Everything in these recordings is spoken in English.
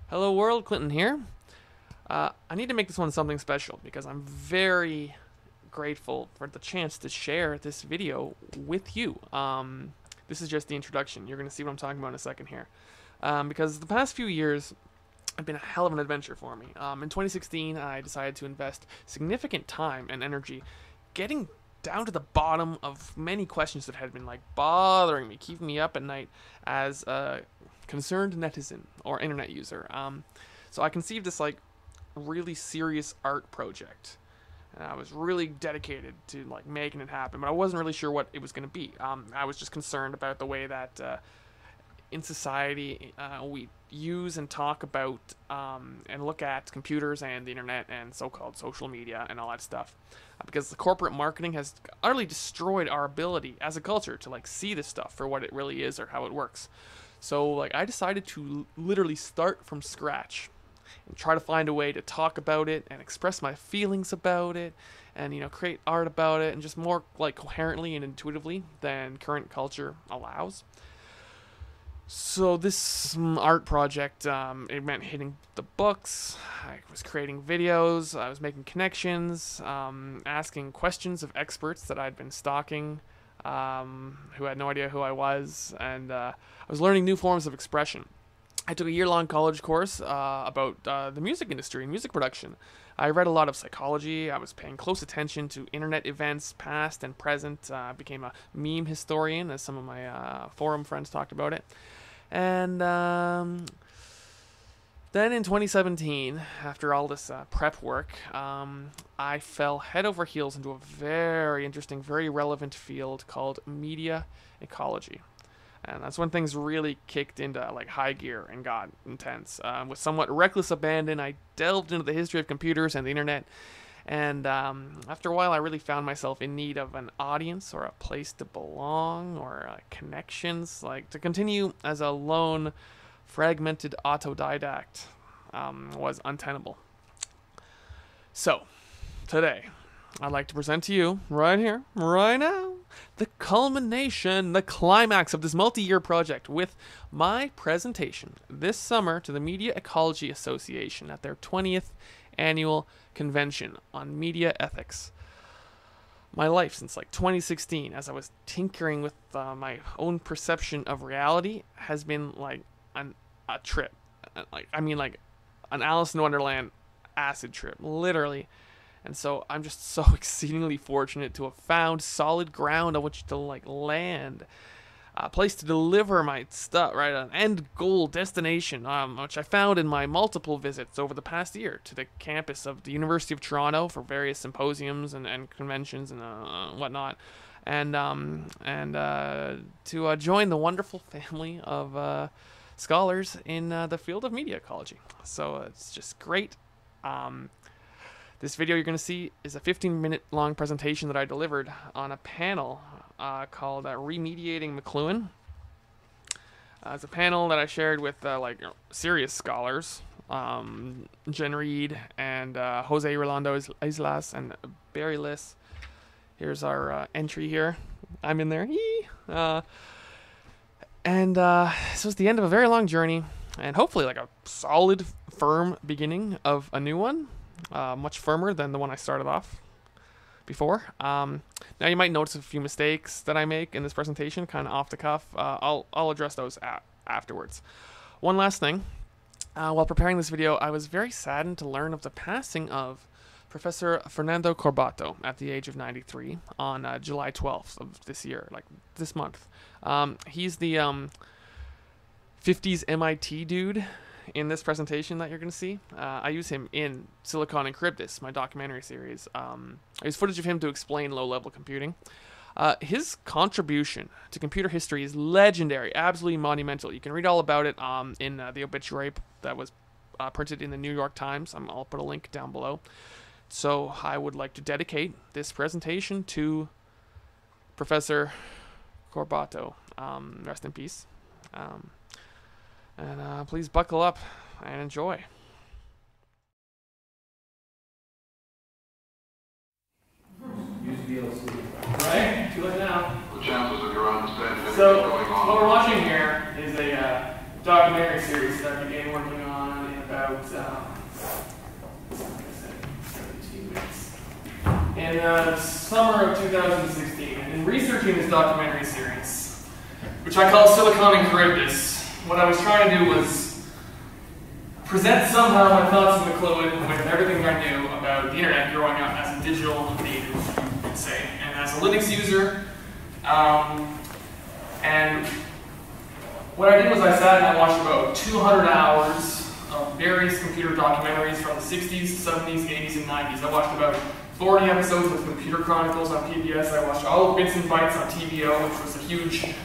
Hello world, Clinton here. I need to make this one something special because I'm very grateful for the chance to share this video with you. This is just the introduction. You're going to see what I'm talking about in a second here. Because the past few years have been a hell of an adventure for me. In 2016, I decided to invest significant time and energy getting down to the bottom of many questions that had been bothering me, keeping me up at night as a concerned netizen or internet user. So I conceived this really serious art project, and I was really dedicated to making it happen. But I wasn't really sure what it was going to be. I was just concerned about the way that in society we use and talk about and look at computers and the internet and so-called social media and all that stuff, because the corporate marketing has utterly destroyed our ability as a culture to see this stuff for what it really is or how it works. So I decided to literally start from scratch and try to find a way to talk about it and express my feelings about it and create art about it and just more coherently and intuitively than current culture allows. So this art project, it meant hitting the books. I was creating videos, I was making connections, asking questions of experts that I'd been stalking, who had no idea who I was, and I was learning new forms of expression. I took a year-long college course about the music industry and music production. I read a lot of psychology. I was paying close attention to internet events, past and present. I became a meme historian, as some of my forum friends talked about it. And then in 2017, after all this prep work, I fell head over heels into a very interesting, very relevant field called media ecology. And that's when things really kicked into high gear and got intense. With somewhat reckless abandon, I delved into the history of computers and the internet. And after a while, I really found myself in need of an audience or a place to belong or connections, to continue as a lone, fragmented autodidact was untenable. So, today, I'd like to present to you, right here, right now, the culmination, the climax of this multi-year project with my presentation this summer to the Media Ecology Association at their 20th annual convention on media ethics. My life since 2016, as I was tinkering with my own perception of reality, has been a trip. An Alice in Wonderland acid trip, literally. And so I'm just so exceedingly fortunate to have found solid ground on which to land, a place to deliver my stuff, right? An end goal destination, which I found in my multiple visits over the past year to the campus of the University of Toronto for various symposiums and conventions and whatnot, and to join the wonderful family of scholars in the field of media ecology. So it's just great. This video you're going to see is a 15-minute long presentation that I delivered on a panel called Remediating McLuhan. It's a panel that I shared with serious scholars, Jen Reed and Jose Rolando Islas and Barry Liss. Here's our entry here. I'm in there. And this was the end of a very long journey, and hopefully a solid, firm beginning of a new one. Much firmer than the one I started off before. Now you might notice a few mistakes that I make in this presentation, kind of off the cuff. I'll address those afterwards. One last thing. While preparing this video, I was very saddened to learn of the passing of Professor Fernando Corbato at the age of 93 on July 12th of this year, this month. He's the 50s MIT dude in this presentation that you're going to see. I use him in Silicon and Charybdis, my documentary series. I use footage of him to explain low-level computing. His contribution to computer history is legendary, absolutely monumental. You can read all about it in the obituary that was printed in the New York Times. I'll put a link down below. So I would like to dedicate this presentation to Professor Corbato. Rest in peace. And please buckle up and enjoy. Use VLC. Right? Too late now. The chances of your understanding. So, what we're watching here is a documentary series that I began working on in about in the summer of 2016. And in researching this documentary series, which I call Silicon and Charybdis, what I was trying to do was present somehow my thoughts on McLuhan with everything I knew about the internet growing up as a digital native, you could say, and as a Linux user. And what I did was I sat and I watched about 200 hours of various computer documentaries from the 60s, 70s, 80s, and 90s. I watched about 40 episodes of Computer Chronicles on PBS. I watched all of Bits and Bytes on TVO, which was a huge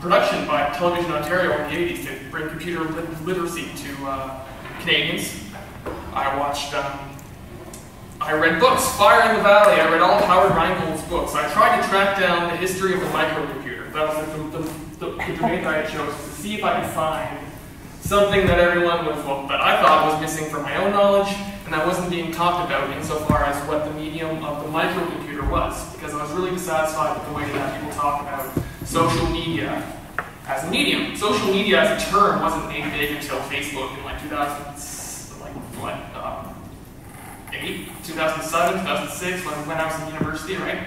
production by Television Ontario in the 80s to bring computer literacy to Canadians. I read books, Fire in the Valley. I read all of Howard Rheingold's books. I tried to track down the history of the microcomputer. That was the domain that I chose, to see if I could find something that everyone was, well, that I thought was missing from my own knowledge, and that wasn't being talked about insofar as what the medium of the microcomputer was, because I was really dissatisfied with the way that people talk about social media as a medium. Social media as a term wasn't made big until Facebook in like 2007, 2006, when I was in university, right?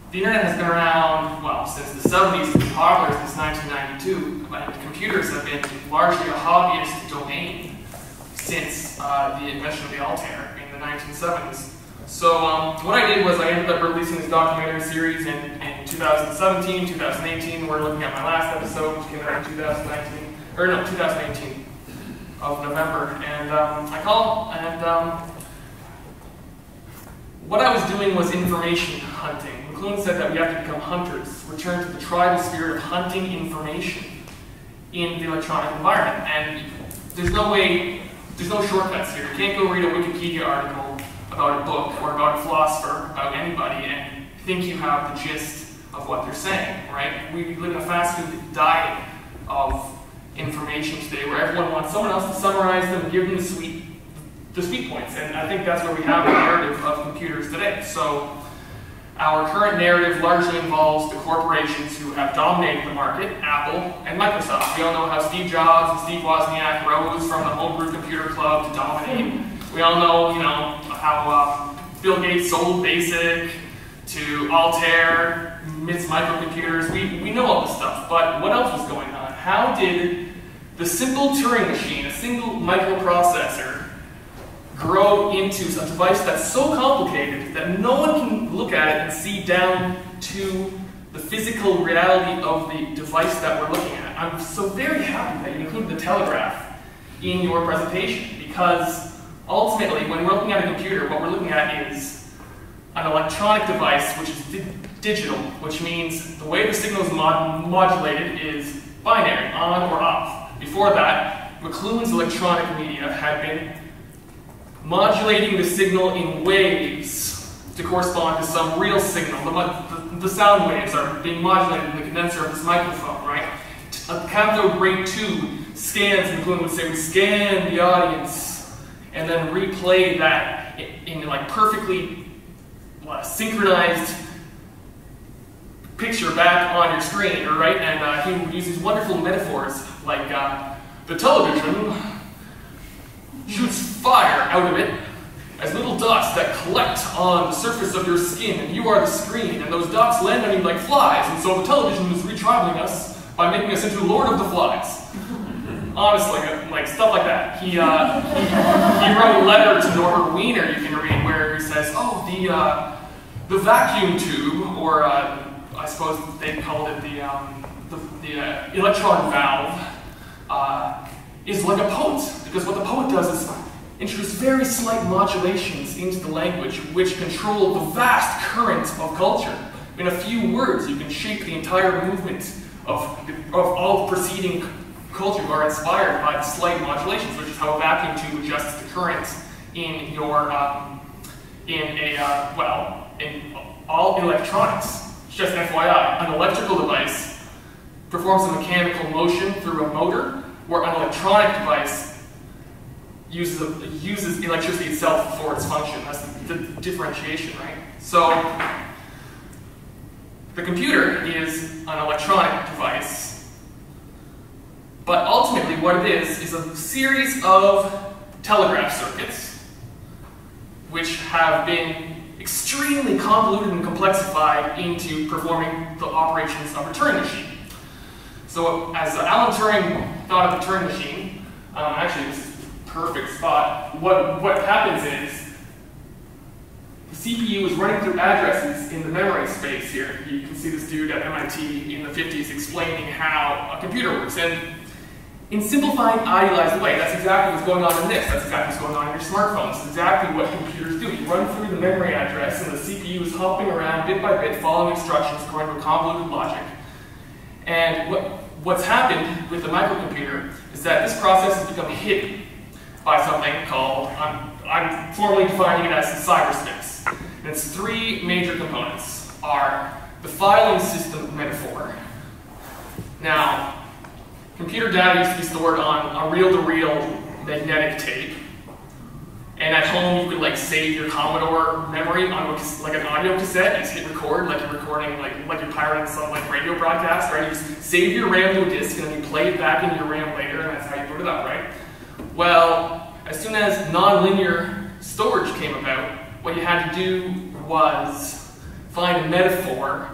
The internet has been around, well, since the 70s, it's been popular since 1992, and computers have been largely a hobbyist domain since the invention of the Altair in the 1970s. So what I did was I ended up releasing this documentary series in 2017, 2018. We're looking at my last episode, which came out in 2018 of November. And what I was doing was information hunting. McLuhan said that we have to become hunters, return to the tribal spirit of hunting information in the electronic environment. And there's no shortcuts here. You can't go read a Wikipedia article about a book or about a philosopher, about anybody, and think you have the gist of what they're saying, right? We live in a fast food diet of information today where everyone wants someone else to summarize them and give them the sweet points. And I think that's where we have the narrative of computers today. So our current narrative largely involves the corporations who have dominated the market, Apple and Microsoft. We all know how Steve Jobs and Steve Wozniak rose from the homebrew computer club to dominate. We all know, how Bill Gates sold BASIC to Altair, MIT's microcomputers. We know all this stuff, but what else was going on? How did the simple Turing machine, a single microprocessor, grow into a device that's so complicated that no one can look at it and see down to the physical reality of the device that we're looking at? I'm so very happy that you included the telegraph in your presentation, because ultimately, when we're looking at a computer, what we're looking at is an electronic device which is digital, which means the way the signal is modulated is binary, on or off. Before that, McLuhan's electronic media had been modulating the signal in waves to correspond to some real signal. The sound waves are being modulated in the condenser of this microphone, right? A cathode ray tube scans, McLuhan would say, we scan the audience and then replay that in like perfectly synchronized picture back on your screen, right? And he would use these wonderful metaphors like the television shoots fire out of it as little dots that collect on the surface of your skin, and you are the screen, and those dots land on you like flies, and so the television is retraveling us by making us into Lord of the Flies. Honestly, like stuff like that. He wrote a letter to Norbert Wiener you can read where he says, oh, the vacuum tube, or I suppose they called it the electron valve, is like a poet, because what the poet does is introduce very slight modulations into the language which control the vast current of culture. In a few words, you can shape the entire movement of all preceding culture are inspired by the slight modulations, which is how a vacuum tube adjusts the current in your, in all electronics. Just FYI, an electrical device performs a mechanical motion through a motor, where an electronic device uses electricity itself for its function. That's the differentiation, right? So the computer is an electronic device, but ultimately what it is a series of telegraph circuits which have been extremely convoluted and complexified into performing the operations of a Turing machine. So as Alan Turing thought of the Turing machine, actually this is a perfect spot, what happens is the CPU is running through addresses in the memory space here. You can see this dude at MIT in the 50s explaining how a computer works. And in simplified, idealized way, that's exactly what's going on in this. That's exactly what's going on in your smartphones. It's exactly what computers do. You run through the memory address, and the CPU is hopping around bit by bit, following instructions according to a convoluted logic. And what's happened with the microcomputer is that this process has become hidden by something called, I'm formally defining it as cyberspace. And its three major components are the filing system metaphor. Now, computer data used to be stored on a reel-to-reel magnetic tape. And at home, you could like save your Commodore memory on like an audio cassette. You just hit record, like you're recording, like you're pirating some like radio broadcast, right? You just save your RAM to a disk, and then you play it back into your RAM later, and that's how you boot it up, right? Well, as soon as nonlinear storage came about, what you had to do was find a metaphor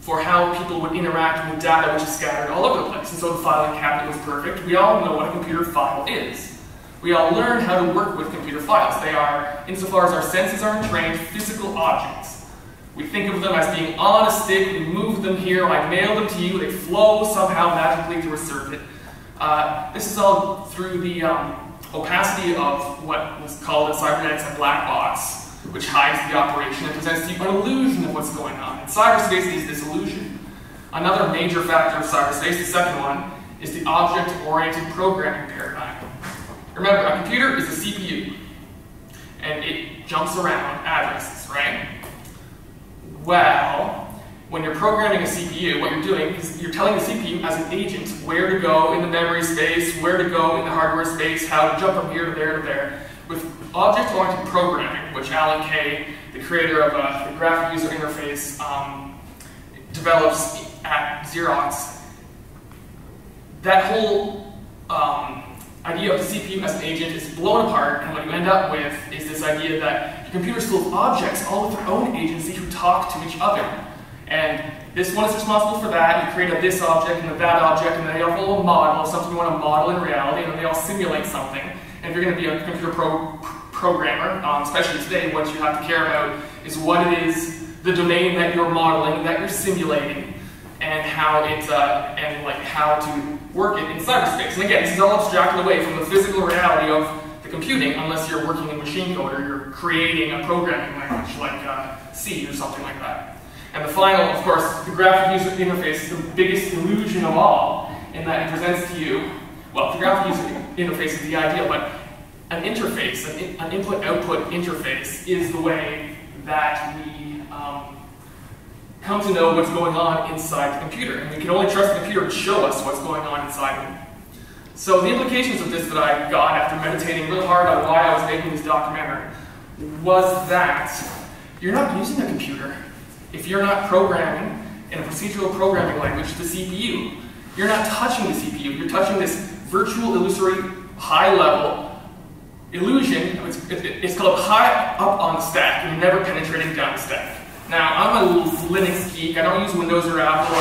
for how people would interact with data which is scattered all over the place. And so the filing cabinet was perfect. We all know what a computer file is. We all learn how to work with computer files. They are, insofar as our senses are entrained, physical objects. We think of them as being on a stick, we move them here, I mail them to you, they flow somehow magically through a circuit. This is all through the opacity of what was called in cybernetics a black box, which hides the operation and presents to you an illusion of what's going on. And cyberspace is this illusion. Another major factor of cyberspace, the second one, is the object-oriented programming paradigm. Remember, a computer is a CPU, and it jumps around addresses, right? Well, when you're programming a CPU, what you're doing is you're telling the CPU as an agent where to go in the memory space, where to go in the hardware space, how to jump from here to there to there. With object-oriented programming, which Alan Kay, the creator of the graphic user interface, develops at Xerox, that whole idea of the CPU as an agent is blown apart, and what you end up with is this idea that your computer's full of objects, all with their own agency, who talk to each other. And this one is responsible for that. You create a this object and a that object, and then they all follow a model of something you want to model in reality, and then they all simulate something. And if you're going to be a computer programmer, especially today, what you have to care about is what it is, the domain that you're modeling, that you're simulating, and how it how to work it in cyberspace. And again, this is all abstracted away from the physical reality of the computing, unless you're working in machine code or you're creating a programming language like C or something like that. And the final, of course, the graphic user interface is the biggest illusion of all, in that it presents to you, well, the graphic user interface is the ideal, but an interface, an input-output interface, is the way that we come to know what's going on inside the computer. And we can only trust the computer to show us what's going on inside it. So the implications of this that I got after meditating really hard on why I was making this documentary was that you're not using a computer if you're not programming in a procedural programming language the CPU. You're not touching the CPU. You're touching this virtual, illusory, high-level illusion. It's called high up on the stack, and you're never penetrating down the stack. Now, I'm a Linux geek. I don't use Windows or Apple.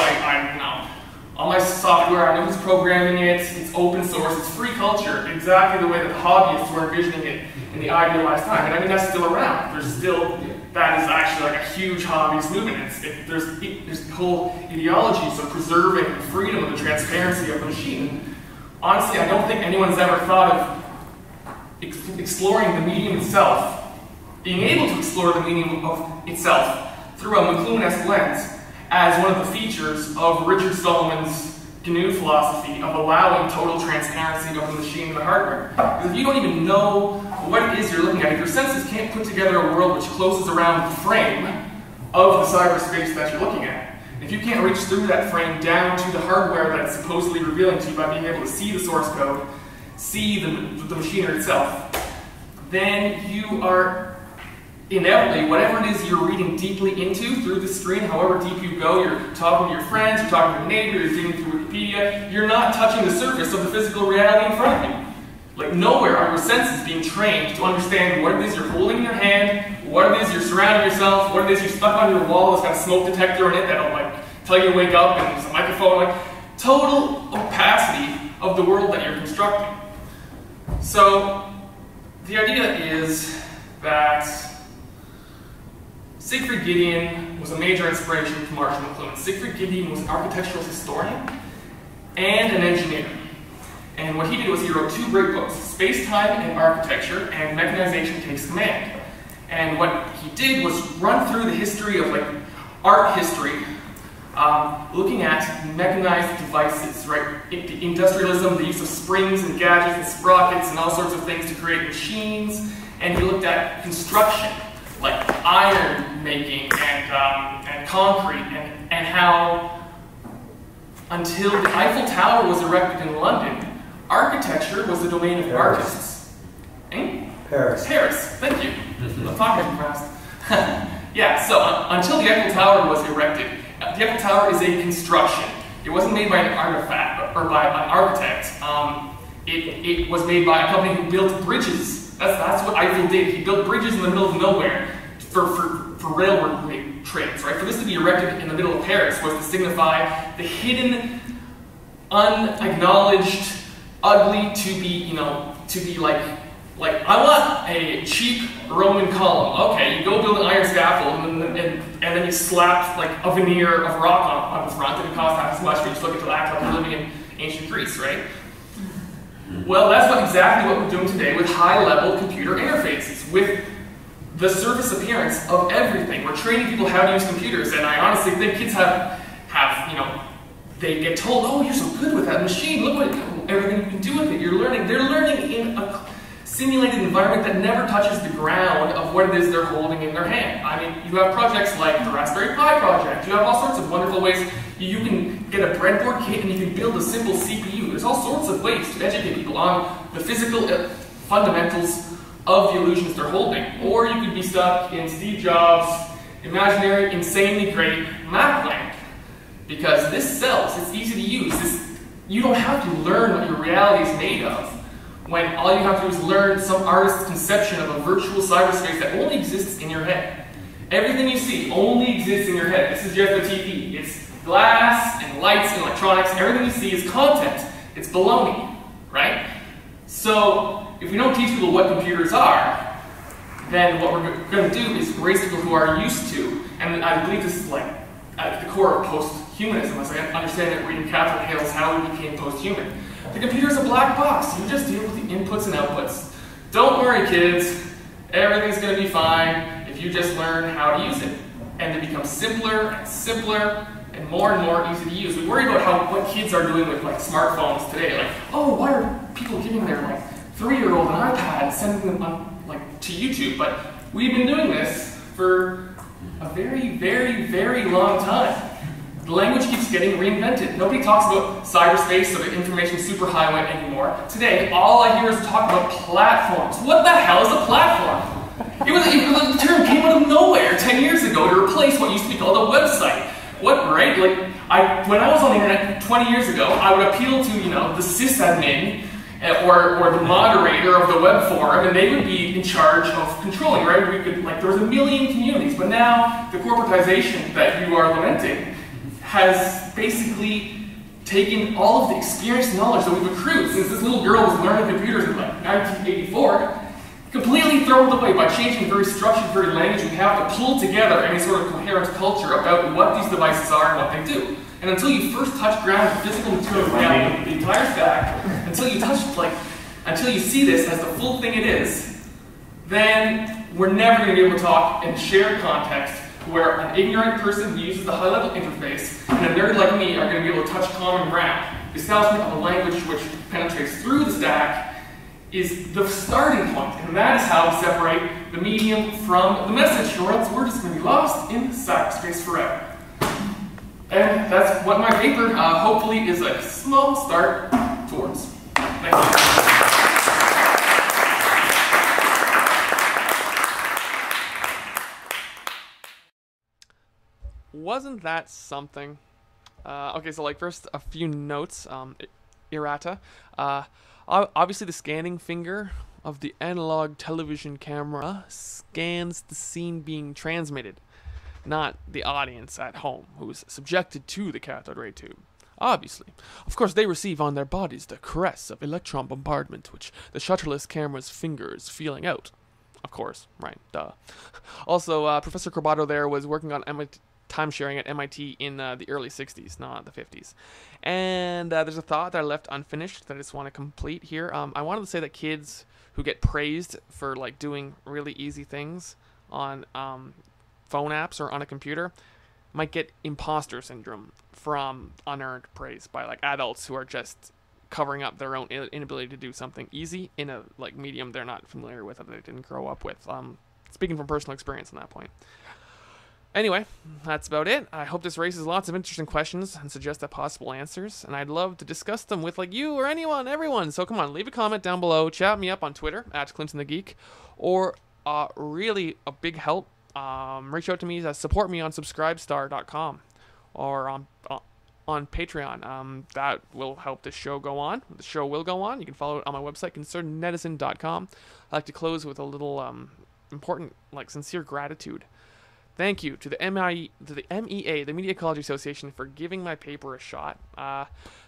All my software, I know who's programming it. It's open source. It's free culture, exactly the way that the hobbyists were envisioning it in the idealized time. And I mean, that's still around. There's still, that is actually like a huge hobbyist movement. There's whole ideologies of preserving the freedom and the transparency of the machine. Honestly, I don't think anyone's ever thought of exploring the medium itself, being able to explore the meaning of itself through a McLuhan-esque lens as one of the features of Richard Stallman's GNU philosophy of allowing total transparency of the machine and the hardware. Because if you don't even know what it is you're looking at, if your senses can't put together a world which closes around the frame of the cyberspace that you're looking at, if you can't reach through that frame down to the hardware that's supposedly revealing to you by being able to see the source code, see the machinery itself, then you are inevitably, whatever it is you're reading deeply into through the screen, however deep you go, you're talking to your friends, you're talking to your neighbor, you're digging through Wikipedia, you're not touching the surface of the physical reality in front of you. Like nowhere are your senses being trained to understand what it is you're holding in your hand, what it is you're surrounding yourself, what it is you're stuck on your wall that's got a smoke detector in it that'll like tell you to wake up, and there's a microphone, like total opacity of the world that you're constructing. So the idea is that Siegfried Giedion was a major inspiration for Marshall McLuhan. Siegfried Giedion was an architectural historian and an engineer. And what he did was he wrote two great books, Space-Time and Architecture and Mechanization Takes Command. And what he did was run through the history of like art history, looking at mechanized devices, right? The industrialism, the use of springs and gadgets and sprockets and all sorts of things to create machines. And he looked at construction, like iron making and concrete, and how until the Eiffel Tower was erected in London, architecture was the domain of artists. Eh? Paris. Paris, thank you. I'm talking fast. Yeah, so until the Eiffel Tower was erected, the Eiffel Tower is a construction. It wasn't made by an artifact or by an architect. It was made by a company who built bridges. That's what Eiffel did. He built bridges in the middle of nowhere for railroad trains, right? For this to be erected in the middle of Paris was to signify the hidden, unacknowledged, ugly to be, like I want a cheap Roman column. Okay, you go build an iron scaffold and then you slap like a veneer of rock on the front, and it costs half as much, but you still get to act like you're living in ancient Greece, right? Well, that's exactly what we're doing today with high-level computer interfaces, with the surface appearance of everything. We're training people how to use computers, and I honestly think kids have they get told, oh, you're so good with that machine, look what everything you can do with it. You're learning. They're learning in a simulated environment that never touches the ground of what it is they're holding in their hand. I mean, you have projects like the Raspberry Pi project. You have all sorts of wonderful ways you can get a breadboard kit and you can build a simple CPU. There's all sorts of ways to educate people on the physical fundamentals of the illusions they're holding. Or you could be stuck in Steve Jobs' imaginary, insanely great Mac land. Because this sells, it's easy to use. You don't have to learn what your reality is made of, when all you have to do is learn some artist's conception of a virtual cyberspace that only exists in your head. Everything you see only exists in your head. This is just a TV. It's glass and lights and electronics. Everything you see is content. It's baloney, right? So if we don't teach people what computers are, then what we're going to do is raise people who are used to, and I believe this is like at the core of post-humanism, as I understand it reading Catherine Hale's How We Became Post-Human. The computer is a black box. You just deal with the inputs and outputs. Don't worry, kids. Everything's going to be fine if you just learn how to use it. And it becomes simpler and simpler and more easy to use. We worry about what kids are doing with like smartphones today. Like, oh, why are people giving their like 3-year-old an iPad and sending them on, to YouTube? But we've been doing this for a very, very, very long time. The language keeps getting reinvented. Nobody talks about cyberspace or the information superhighway anymore. Today, all I hear is talk about platforms. What the hell is a platform? The term came out of nowhere 10 years ago to replace what used to be called a website. What, right? When I was on the internet 20 years ago, I would appeal to, the sysadmin or the moderator of the web forum, and they would be in charge of controlling, right? There was a million communities, but now the corporatization that you are lamenting has basically taken all of the experience and knowledge that we've accrued since this little girl was learning computers in 1984, completely thrown it away by changing the very structured, very language we have to pull together any sort of coherent culture about what these devices are and what they do. And until you first touch ground with physical material reality, the entire stack, until you see this as the full thing it is, then we're never going to be able to talk in shared context where an ignorant person who uses the high-level interface and a nerd like me are going to be able to touch common ground. The establishment of a language which penetrates through the stack is the starting point, and that is how we separate the medium from the message, or else we're just going to be lost in cyberspace forever. And that's what my paper hopefully is a small start towards. Thank you. wasn't that something? Okay, so like first a few notes. Errata. Obviously, the scanning finger of the analog television camera scans the scene being transmitted, not the audience at home who's subjected to the cathode ray tube. Obviously. Of course, they receive on their bodies the caress of electron bombardment, which the shutterless camera's finger is feeling out. Of course, right, duh. Also, Professor Corbato there was working on time sharing at MIT in the early 60s, not the 50s. And there's a thought that I left unfinished that I just want to complete here. I wanted to say that kids who get praised for like doing really easy things on phone apps or on a computer might get imposter syndrome from unearned praise by like adults who are just covering up their own inability to do something easy in a like medium they're not familiar with or they didn't grow up with. Speaking from personal experience on that point. Anyway, that's about it. I hope this raises lots of interesting questions and suggests possible answers, and I'd love to discuss them with like you or anyone, everyone. So come on, leave a comment down below, chat me up on Twitter at Clinton the Geek, or really a big help, reach out to me, support me on subscribestar.com or on Patreon. That will help this show go on. The show will go on. You can follow it on my website, concernednetizen.com. I like to close with a little important, like, sincere gratitude. Thank you to the MEA, the Media Ecology Association, for giving my paper a shot.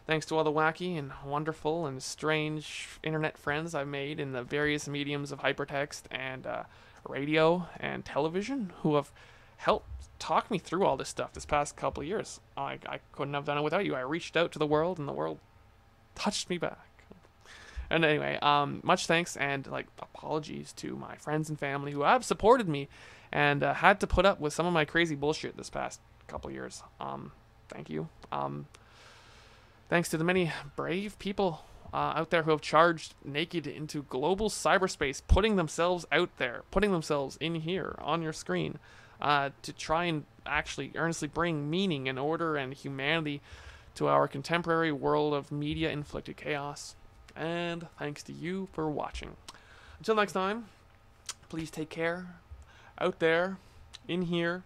Thanks to all the wacky and wonderful and strange internet friends I've made in the various mediums of hypertext and radio and television who have helped talk me through all this stuff this past couple of years. I couldn't have done it without you. I reached out to the world and the world touched me back. And anyway, much thanks and like apologies to my friends and family who have supported me and had to put up with some of my crazy bullshit this past couple of years. Thank you. Thanks to the many brave people out there who have charged naked into global cyberspace, putting themselves out there, putting themselves in here on your screen to try and actually earnestly bring meaning and order and humanity to our contemporary world of media-inflicted chaos. And thanks to you for watching. Until next time, please take care out there, in here,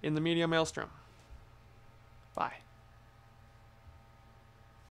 in the media maelstrom. Bye.